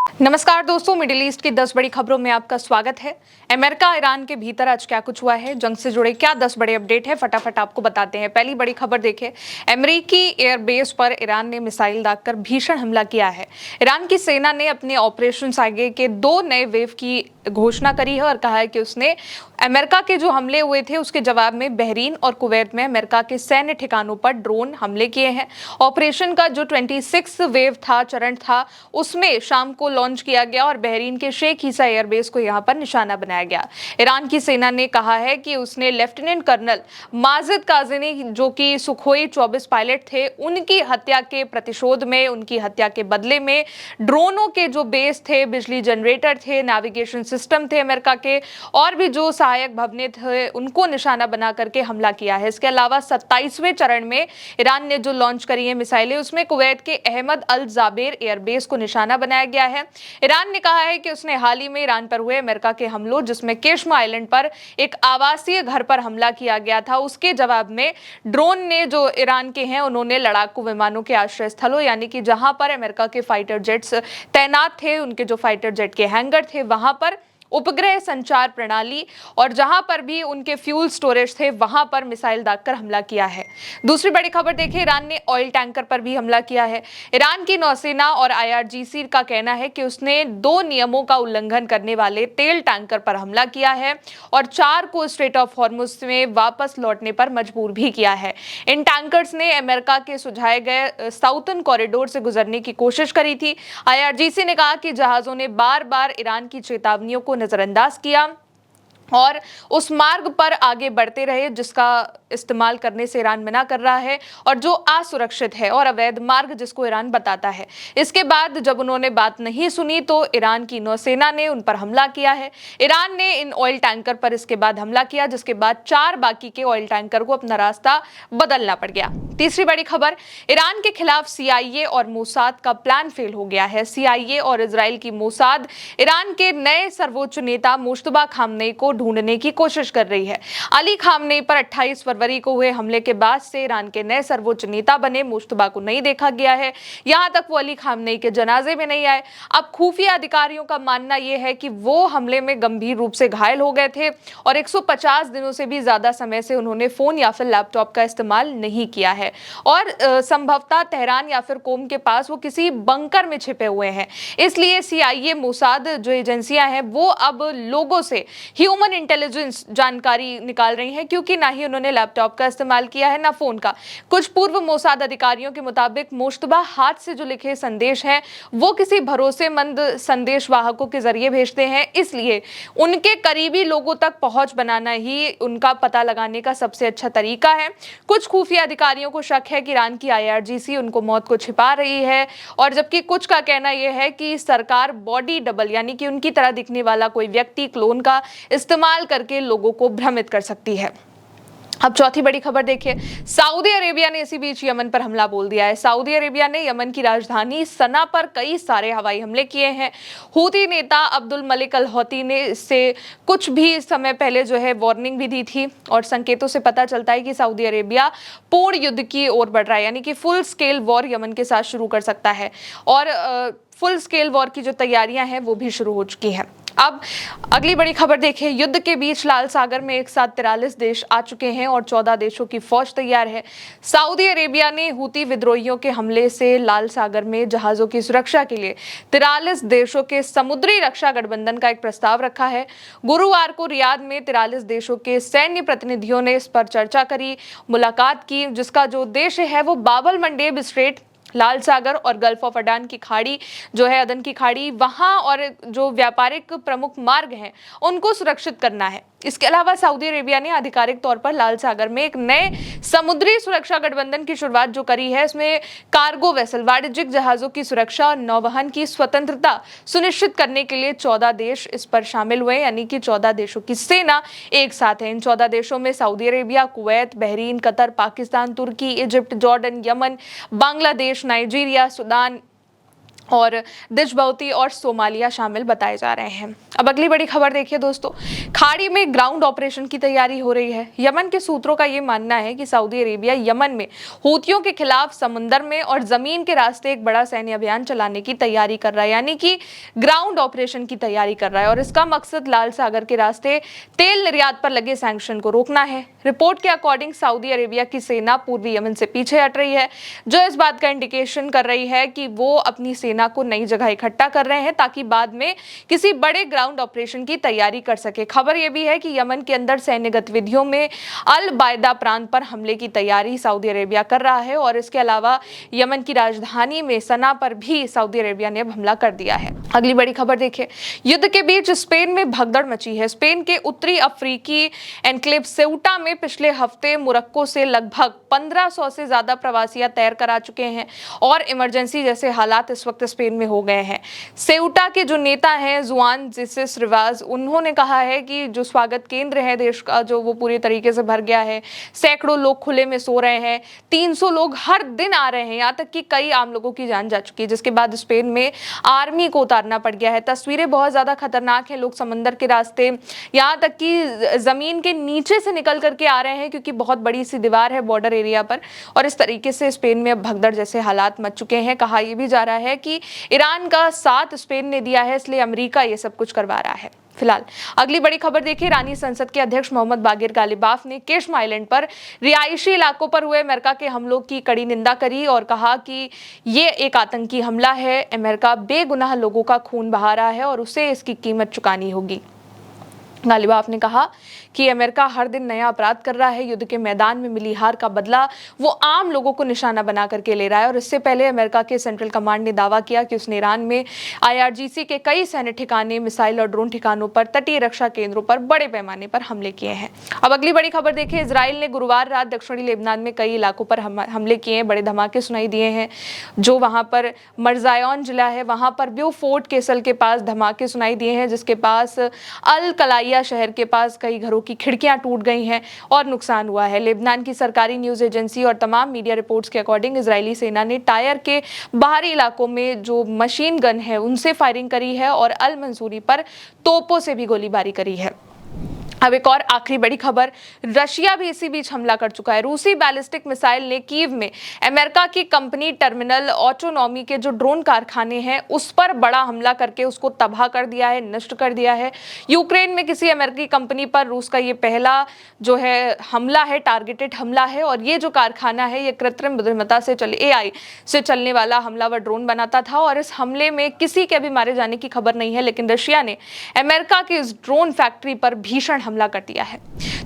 नमस्कार दोस्तों, middle east की 10 बड़ी खबरों में आपका स्वागत है। अमेरिका ईरान के भीतर आज क्या कुछ हुआ है, जंग से जुड़े क्या 10 बड़े अपडेट है, फटाफट आपको बताते हैं। पहली बड़ी खबर देखें, अमेरिकी एयरबेस पर ईरान ने मिसाइल दागकर भीषण हमला किया है। ईरान की सेना ने अपने ऑपरेशन आगे के 2 नए वेव की घोषणा करी है और कहा है कि उसने अमेरिका के जो हमले हुए थे उसके जवाब में बहरीन और कुवैत में अमेरिका के सैन्य ठिकानों पर ड्रोन हमले किए हैं। ऑपरेशन का जो 26 वेव था, चरण था, उसमें शाम को लॉन्च किया गया और बहरीन के शेख ईसा एयरबेस को यहां पर निशाना बनाया गया। ईरान की सेना ने कहा है कि उसने लेफ्टिनेंट कर्नल माजिद काज़ेमी, जो कि सुखोई 24 पायलट थे, उनकी हत्या के प्रतिशोध में, उनकी हत्या के बदले में ड्रोनों के जो बेस थे, बिजली जनरेटर थे, नेविगेशन सिस्टम थे अमेरिका के, और भी जो सहायक भवनें थे, उनको निशाना बना करके हमला किया है। इसके अलावा 27वें चरण में ईरान ने जो लॉन्च करी है मिसाइलें, उसमें कुवैत के अहमद अल जाबेर एयरबेस को निशाना बनाया गया है। ईरान ने कहा है कि उसने हाल ही में ईरान पर हुए अमेरिका के हमलों, जिसमें केशमा आइलैंड पर एक आवासीय घर पर हमला किया गया था, उसके जवाब में ड्रोन ने, जो ईरान के हैं, उन्होंने लड़ाकू विमानों के आश्रय स्थलों, यानी कि जहां पर अमेरिका के फाइटर जेट्स तैनात थे, उनके जो फाइटर जेट के हैंगर थे, वहां पर उपग्रह संचार प्रणाली और जहां पर भी उनके फ्यूल स्टोरेज थे, वहां पर मिसाइल दागकर हमला किया है। दूसरी बड़ी खबर देखिए, ईरान ने ऑयल टैंकर पर भी हमला किया है। ईरान की नौसेना और IRGC का कहना है कि उसने 2 नियमों का उल्लंघन करने वाले तेल टैंकर पर हमला किया है और 4 को स्ट्रेट ऑफ हॉर्मुज में वापस लौटने पर मजबूर भी किया है। इन टैंकर्स ने अमेरिका के सुझाए गए साउथर्न कॉरिडोर से गुजरने की कोशिश करी थी। IRGC ने कहा कि जहाजों ने बार बार ईरान की चेतावनियों को नजरअंदाज किया और उस मार्ग पर आगे बढ़ते रहे जिसका इस्तेमाल करने से ईरान मना कर रहा है और जो असुरक्षित है और अवैध मार्ग जिसको ईरान बताता है। इसके बाद जब उन्होंने बात नहीं सुनी तो ईरान की नौसेना ने उन पर हमला किया है। ईरान ने इन ऑयल टैंकर पर इसके बाद हमला किया, जिसके बाद 4 बाकी के ऑयल टैंकर को अपना रास्ता बदलना पड़ गया। तीसरी बड़ी खबर, ईरान के खिलाफ CIA और मोसाद का प्लान फेल हो गया है। CIA और इजराइल की मोसाद ईरान के नए सर्वोच्च नेता मुश्तबा खामनेई को ढूंढने की कोशिश कर रही है। अली खामनेई पर 28 फरवरी को हुए हमले के बाद से ईरान के नए सर्वोच्च नेता बने मुश्तबा को नहीं देखा गया है। यहां तक वो अली खामनेई के जनाजे में नहीं आए। अब खुफिया अधिकारियों का मानना यह है कि वो हमले में गंभीर रूप से घायल हो गए थे और 150 दिनों से भी ज्यादा समय से उन्होंने फोन या फिर लैपटॉप का इस्तेमाल नहीं किया है और संभवतः तेहरान या फिर कोम के पास वो किसी बंकर में छिपे हुए हैं। इसलिए CIA, मोसाद जो एजेंसियां हैं, वो अब लोगों से ह्यूमन इंटेलिजेंस जानकारी निकाल रही हैं, क्योंकि ना ही उन्होंने लैपटॉप का इस्तेमाल किया है ना फोन का। कुछ पूर्व मोसाद अधिकारियों के मुताबिक मुश्तबा हाथ से जो लिखे संदेश हैं वो किसी भरोसेमंद संदेश वाहकों के जरिए भेजते हैं, इसलिए उनके करीबी लोगों तक पहुंच बनाना ही उनका पता लगाने का सबसे अच्छा तरीका है। कुछ खुफिया अधिकारियों को शक है कि ईरान की IRGC उनको मौत को छिपा रही है और जबकि कुछ का कहना यह है कि सरकार बॉडी डबल, यानी कि उनकी तरह दिखने वाला कोई व्यक्ति, क्लोन का इस्तेमाल करके लोगों को भ्रमित कर सकती है। अब चौथी बड़ी खबर देखिए, सऊदी अरेबिया ने इसी बीच यमन पर हमला बोल दिया है। सऊदी अरेबिया ने यमन की राजधानी सना पर कई सारे हवाई हमले किए हैं। हूती नेता अब्दुल मलिक अल हौती ने इससे कुछ भी समय पहले जो है वार्निंग भी दी थी और संकेतों से पता चलता है कि सऊदी अरेबिया पूर्ण युद्ध की ओर बढ़ रहा है, यानी कि फुल स्केल वॉर यमन के साथ शुरू कर सकता है और फुल स्केल वॉर की जो तैयारियां हैं वो भी शुरू हो चुकी हैं। अब अगली बड़ी खबर देखिए, युद्ध के बीच लाल सागर में एक साथ 43 देश आ चुके हैं और 14 देशों की फौज तैयार है। सऊदी अरेबिया ने हूती विद्रोहियों के हमले से लाल सागर में जहाजों की सुरक्षा के लिए 43 देशों के समुद्री रक्षा गठबंधन का एक प्रस्ताव रखा है। गुरुवार को रियाद में 43 देशों के सैन्य प्रतिनिधियों ने इस पर चर्चा करी, मुलाकात की, जिसका जो उद्देश्य है वो बाबल मंडेब स्ट्रेट, लाल सागर और गल्फ ऑफ अडान की खाड़ी जो है, अदन की खाड़ी, वहां और जो व्यापारिक प्रमुख मार्ग हैं उनको सुरक्षित करना है। इसके अलावा सऊदी अरेबिया ने आधिकारिक तौर पर लाल सागर में एक नए समुद्री सुरक्षा गठबंधन की शुरुआत जो करी है, इसमें कार्गो वेसल, वाणिज्यिक जहाजों की सुरक्षा और नौवहन की स्वतंत्रता सुनिश्चित करने के लिए 14 देश इस पर शामिल हुए, यानी कि 14 देशों की सेना एक साथ है। इन 14 देशों में Saudi Arabia, Kuwait, Bahrain, Qatar, Pakistan, तुर्की, Egypt, Jordan, Yemen, Bangladesh, Nigeria, Sudan और डिजबाउती और सोमालिया शामिल बताए जा रहे हैं। अब अगली बड़ी खबर देखिए दोस्तों, खाड़ी में ग्राउंड ऑपरेशन की तैयारी हो रही है। यमन के सूत्रों का ये मानना है कि सऊदी अरेबिया यमन में हूतियों के खिलाफ समुद्र में और जमीन के रास्ते एक बड़ा सैन्य अभियान चलाने की तैयारी कर रहा है, यानी कि ग्राउंड ऑपरेशन की तैयारी कर रहा है। और इसका मकसद लाल सागर के रास्ते तेल निर्यात पर लगे सैंक्शन को रोकना है। रिपोर्ट के अकॉर्डिंग सऊदी अरेबिया की सेना पूर्वी यमन से पीछे हट रही है, जो इस बात का इंडिकेशन कर रही है कि वो अपनी सेना को नई जगह इकट्ठा कर रहे हैं ताकि बाद में किसी बड़े ग्राउंड ऑपरेशन की तैयारी कर सके। खबर यह भी है कि यमन के अंदर सैन्य गतिविधियों में अल बायदा प्रांत पर हमले की तैयारी सऊदी अरेबिया कर रहा है और इसके अलावा यमन की राजधानी में सना पर भी सऊदी अरेबिया ने हमला कर दिया है। अगली बड़ी खबर देखिए, युद्ध के बीच स्पेन में भगदड़ मची है। स्पेन के उत्तरी अफ्रीकी एनक्लेव सेउटा में पिछले हफ्ते मोरक्को से लगभग 1500 से ज्यादा प्रवासी तैर कर आ चुके हैं और इमरजेंसी जैसे हालात इस वक्त स्पेन में हो गए हैं। सेउटा के जो नेता हैं जुआन जिसिस रिवाज, उन्होंने कहा है कि जो स्वागत केंद्र है देश का जो वो पूरी तरीके से भर गया है। सैकड़ों लोग खुले में सो रहे हैं, 300 लोग हर दिन आ रहे हैं, यहाँ तक कि कई आम लोगों की जान जा चुकी है, जिसके बाद स्पेन में आर्मी को उतारना पड़ गया है। तस्वीरें बहुत ज्यादा खतरनाक है। लोग समंदर के रास्ते, यहाँ तक कि जमीन के नीचे से निकल करके आ रहे हैं क्योंकि बहुत बड़ी सी दीवार है बॉर्डर एरिया पर। और इस तरीके से स्पेन में अब भगदड़ जैसे हालात मच चुके हैं। कहा यह भी जा रहा है कि ईरान का साथ स्पेन ने दिया है, इसलिए अमेरिका ये सब कुछ करवा रहा है। फिलहाल अगली बड़ी खबर देखिए, ईरानी संसद के अध्यक्ष मोहम्मद बागिर गालिबाफ ने केशम आइलैंड पर रिहायशी इलाकों पर हुए अमेरिका के हमलों की कड़ी निंदा करी और कहा कि ये एक आतंकी हमला है। अमेरिका बेगुनाह लोगों का खून बहा रहा है और उसे इसकी कीमत चुकानी होगी। गालिबाफ ने कहा कि अमेरिका हर दिन नया अपराध कर रहा है। युद्ध के मैदान में मिली हार का बदला वो आम लोगों को निशाना बना करके ले रहा है। और इससे पहले अमेरिका के सेंट्रल कमांड ने दावा किया कि उसने ईरान में IRGC के कई सैन्य ठिकाने, मिसाइल और ड्रोन ठिकानों पर, तटीय रक्षा केंद्रों पर बड़े पैमाने पर हमले किए हैं। अब अगली बड़ी खबर देखिए, इजराइल ने गुरुवार रात दक्षिणी लेबनान में कई इलाकों पर हमले किए हैं, बड़े धमाके सुनाई दिए हैं। जो वहां पर मरजायन जिला है वहां पर ब्यूफोर्ट केसल के पास धमाके सुनाई दिए हैं, जिसके पास अल कलाई शहर के पास कई घरों की खिड़कियां टूट गई हैं और नुकसान हुआ है। लेबनान की सरकारी न्यूज एजेंसी और तमाम मीडिया रिपोर्ट्स के अकॉर्डिंग इजरायली सेना ने टायर के बाहरी इलाकों में जो मशीन गन है उनसे फायरिंग करी है और अल मंसूरी पर तोपों से भी गोलीबारी करी है। अब एक और आखिरी बड़ी खबर, रशिया भी इसी बीच हमला कर चुका है। रूसी बैलिस्टिक मिसाइल ने कीव में अमेरिका की कंपनी टर्मिनल ऑटोनॉमी के जो ड्रोन कारखाने हैं उस पर बड़ा हमला करके उसको तबाह कर दिया है, नष्ट कर दिया है। यूक्रेन में किसी अमेरिकी कंपनी पर रूस का ये पहला जो है हमला है, टारगेटेड हमला है। और ये जो कारखाना है ये कृत्रिम बुद्धिमत्ता से AI से चलने वाला हमलावर ड्रोन बनाता था और इस हमले में किसी के भी मारे जाने की खबर नहीं है, लेकिन रशिया ने अमेरिका की इस ड्रोन फैक्ट्री पर भीषण हमला कर दिया है।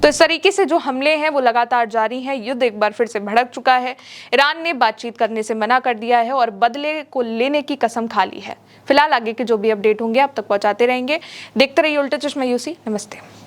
तो इस तरीके से जो हमले हैं वो लगातार जारी हैं। युद्ध एक बार फिर से भड़क चुका है। ईरान ने बातचीत करने से मना कर दिया है और बदले को लेने की कसम खा ली है। फिलहाल आगे के जो भी अपडेट होंगे आप तक पहुंचाते रहेंगे। देखते रहिए उल्टा चश्मा यूसी। नमस्ते।